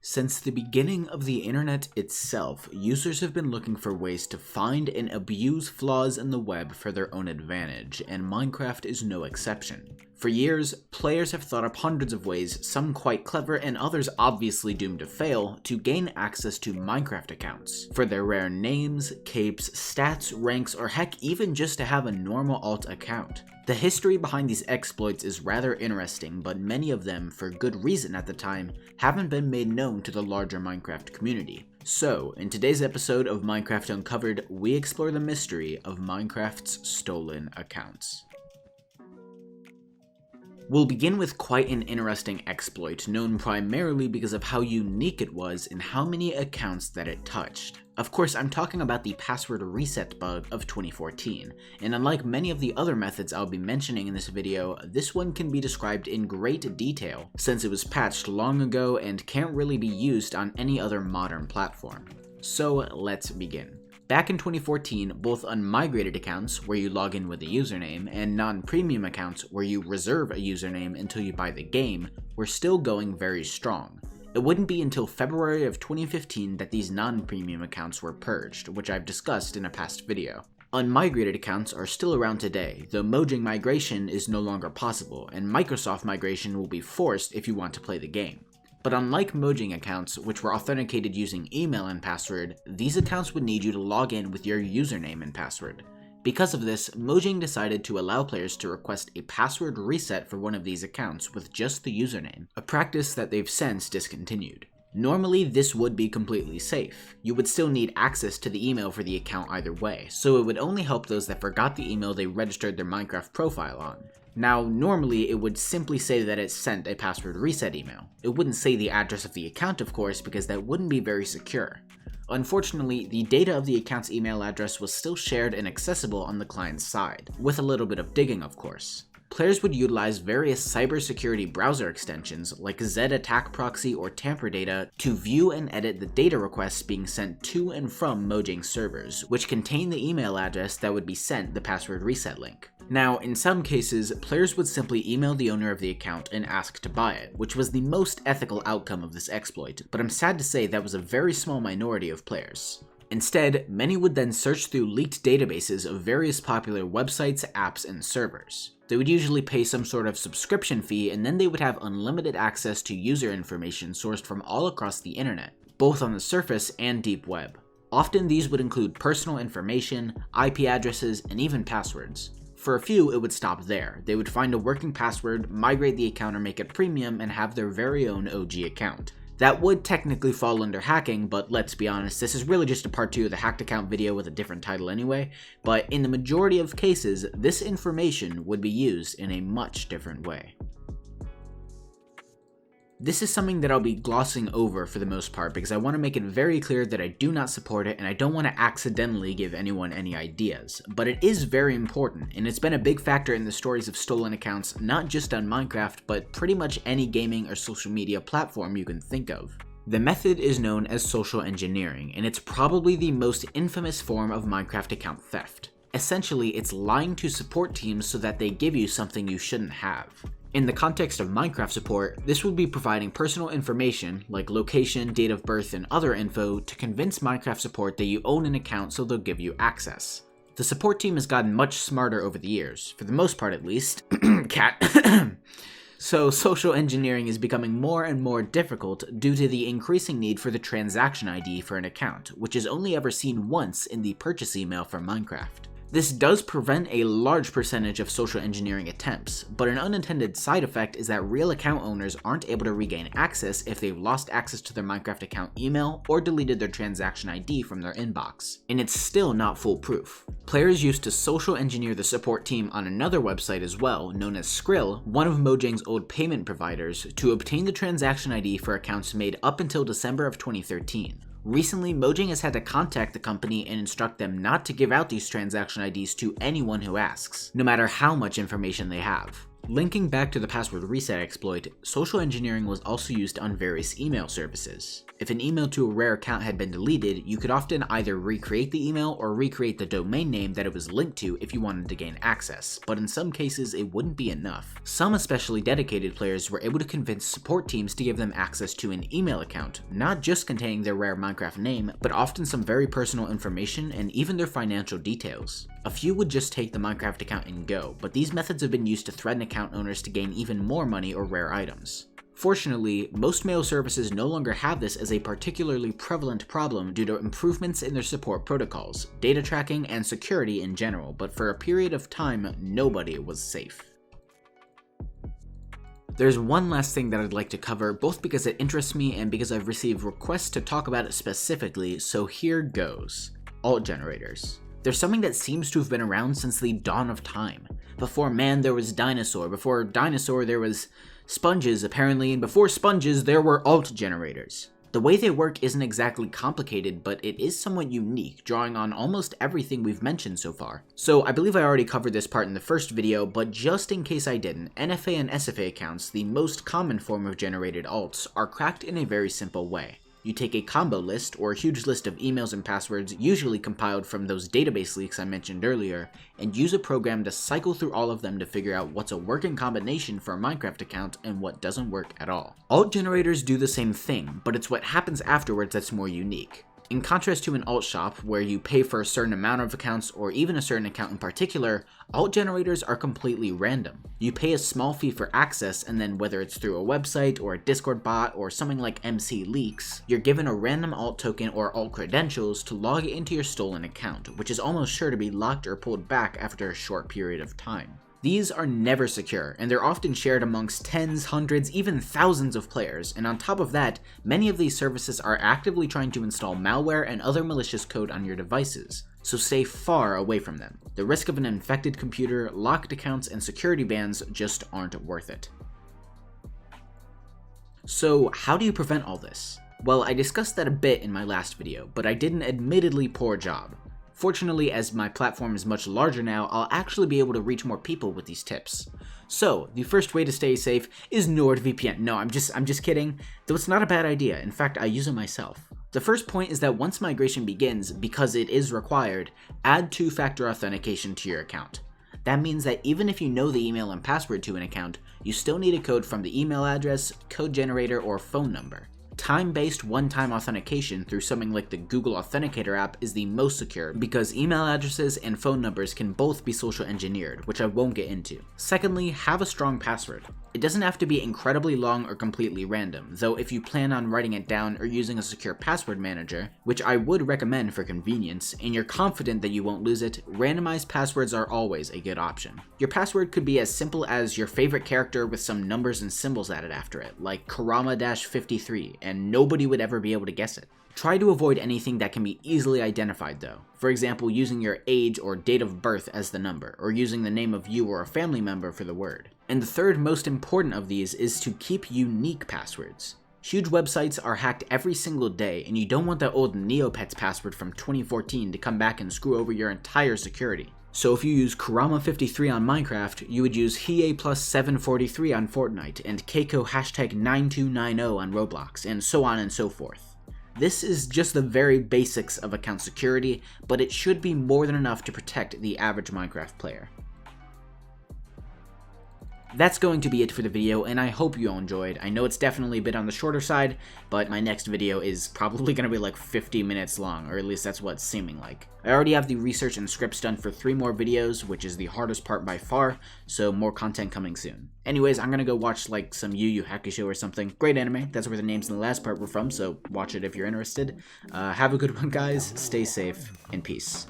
Since the beginning of the internet itself, users have been looking for ways to find and abuse flaws in the web for their own advantage, and Minecraft is no exception. For years, players have thought up hundreds of ways, some quite clever and others obviously doomed to fail, to gain access to Minecraft accounts. For their rare names, capes, stats, ranks, or heck even just to have a normal alt account. The history behind these exploits is rather interesting, but many of them, for good reason at the time, haven't been made known to the larger Minecraft community. So, in today's episode of Minecraft Uncovered, we explore the mystery of Minecraft's stolen accounts. We'll begin with quite an interesting exploit, known primarily because of how unique it was and how many accounts that it touched. Of course, I'm talking about the password reset bug of 2014, and unlike many of the other methods I'll be mentioning in this video, this one can be described in great detail, since it was patched long ago and can't really be used on any other modern platform. So let's begin. Back in 2014, both unmigrated accounts, where you log in with a username, and non-premium accounts, where you reserve a username until you buy the game, were still going very strong. It wouldn't be until February of 2015 that these non-premium accounts were purged, which I've discussed in a past video. Unmigrated accounts are still around today, though Mojang migration is no longer possible, and Microsoft migration will be forced if you want to play the game. But unlike Mojang accounts, which were authenticated using email and password, these accounts would need you to log in with your username and password. Because of this, Mojang decided to allow players to request a password reset for one of these accounts with just the username, a practice that they've since discontinued. Normally, this would be completely safe. You would still need access to the email for the account either way, so it would only help those that forgot the email they registered their Minecraft profile on. Now, normally it would simply say that it sent a password reset email. It wouldn't say the address of the account, of course, because that wouldn't be very secure. Unfortunately, the data of the account's email address was still shared and accessible on the client's side, with a little bit of digging, of course. Players would utilize various cybersecurity browser extensions like Zed Attack Proxy or Tamper Data to view and edit the data requests being sent to and from Mojang servers, which contain the email address that would be sent the password reset link. Now, in some cases, players would simply email the owner of the account and ask to buy it, which was the most ethical outcome of this exploit, but I'm sad to say that was a very small minority of players. Instead, many would then search through leaked databases of various popular websites, apps, and servers. They would usually pay some sort of subscription fee, and then they would have unlimited access to user information sourced from all across the internet, both on the surface and deep web. Often these would include personal information, IP addresses, and even passwords. For a few, it would stop there. They would find a working password, migrate the account or make it premium, and have their very own OG account. That would technically fall under hacking, but let's be honest, this is really just a part 2 of the hacked account video with a different title anyway, but in the majority of cases, this information would be used in a much different way. This is something that I'll be glossing over for the most part because I want to make it very clear that I do not support it and I don't want to accidentally give anyone any ideas. But it is very important, and it's been a big factor in the stories of stolen accounts, not just on Minecraft, but pretty much any gaming or social media platform you can think of. The method is known as social engineering, and it's probably the most infamous form of Minecraft account theft. Essentially, it's lying to support teams so that they give you something you shouldn't have. In the context of Minecraft support, this would be providing personal information, like location, date of birth, and other info, to convince Minecraft support that you own an account so they'll give you access. The support team has gotten much smarter over the years, for the most part at least. Cat. So social engineering is becoming more and more difficult due to the increasing need for the transaction ID for an account, which is only ever seen once in the purchase email for Minecraft. This does prevent a large percentage of social engineering attempts, but an unintended side effect is that real account owners aren't able to regain access if they've lost access to their Minecraft account email or deleted their transaction ID from their inbox. And it's still not foolproof. Players used to social engineer the support team on another website as well, known as Skrill, one of Mojang's old payment providers, to obtain the transaction ID for accounts made up until December of 2013. Recently, Mojang has had to contact the company and instruct them not to give out these transaction IDs to anyone who asks, no matter how much information they have. Linking back to the password reset exploit, social engineering was also used on various email services. If an email to a rare account had been deleted, you could often either recreate the email or recreate the domain name that it was linked to if you wanted to gain access, but in some cases it wouldn't be enough. Some especially dedicated players were able to convince support teams to give them access to an email account, not just containing their rare Minecraft name, but often some very personal information and even their financial details. A few would just take the Minecraft account and go, but these methods have been used to threaten account owners to gain even more money or rare items. Fortunately, most mail services no longer have this as a particularly prevalent problem due to improvements in their support protocols, data tracking, and security in general, but for a period of time, nobody was safe. There's one last thing that I'd like to cover, both because it interests me and because I've received requests to talk about it specifically, so here goes. Alt generators. There's something that seems to have been around since the dawn of time. Before man, there was dinosaur. Before dinosaur, there was sponges, apparently, and before sponges, there were alt generators. The way they work isn't exactly complicated, but it is somewhat unique, drawing on almost everything we've mentioned so far. So I believe I already covered this part in the first video, but just in case I didn't, NFA and SFA accounts, the most common form of generated alts, are cracked in a very simple way. You take a combo list, or a huge list of emails and passwords usually compiled from those database leaks I mentioned earlier, and use a program to cycle through all of them to figure out what's a working combination for a Minecraft account and what doesn't work at all. Alt generators do the same thing, but it's what happens afterwards that's more unique. In contrast to an alt shop, where you pay for a certain amount of accounts or even a certain account in particular, alt generators are completely random. You pay a small fee for access, and then whether it's through a website or a Discord bot or something like MC Leaks, you're given a random alt token or alt credentials to log into your stolen account, which is almost sure to be locked or pulled back after a short period of time. These are never secure, and they're often shared amongst tens, hundreds, even thousands of players, and on top of that, many of these services are actively trying to install malware and other malicious code on your devices, so stay far away from them. The risk of an infected computer, locked accounts, and security bans just aren't worth it. So how do you prevent all this? Well, I discussed that a bit in my last video, but I did an admittedly poor job. Fortunately, as my platform is much larger now, I'll actually be able to reach more people with these tips. So, the first way to stay safe is NordVPN. No, I'm just kidding, though it's not a bad idea. In fact, I use it myself. The first point is that once migration begins, because it is required, add two-factor authentication to your account. That means that even if you know the email and password to an account, you still need a code from the email address, code generator, or phone number. Time-based one-time authentication through something like the Google Authenticator app is the most secure because email addresses and phone numbers can both be social engineered, which I won't get into. Secondly, have a strong password. It doesn't have to be incredibly long or completely random, though if you plan on writing it down or using a secure password manager, which I would recommend for convenience, and you're confident that you won't lose it, randomized passwords are always a good option. Your password could be as simple as your favorite character with some numbers and symbols added after it, like Karama-53, and nobody would ever be able to guess it. Try to avoid anything that can be easily identified though. For example, using your age or date of birth as the number, or using the name of you or a family member for the word. And the third most important of these is to keep unique passwords. Huge websites are hacked every single day, and you don't want that old Neopets password from 2014 to come back and screw over your entire security. So if you use Karama53 on Minecraft, you would use Hiei+743 on Fortnite, and Keiko #9290 on Roblox, and so on and so forth. This is just the very basics of account security, but it should be more than enough to protect the average Minecraft player. That's going to be it for the video, and I hope you all enjoyed. I know it's definitely a bit on the shorter side, but my next video is probably going to be like 50 minutes long, or at least that's what it's seeming like. I already have the research and scripts done for 3 more videos, which is the hardest part by far, so more content coming soon. Anyways, I'm going to go watch like some Yu Yu Hakusho or something. Great anime, that's where the names in the last part were from, so watch it if you're interested. Have a good one, guys, stay safe, and peace.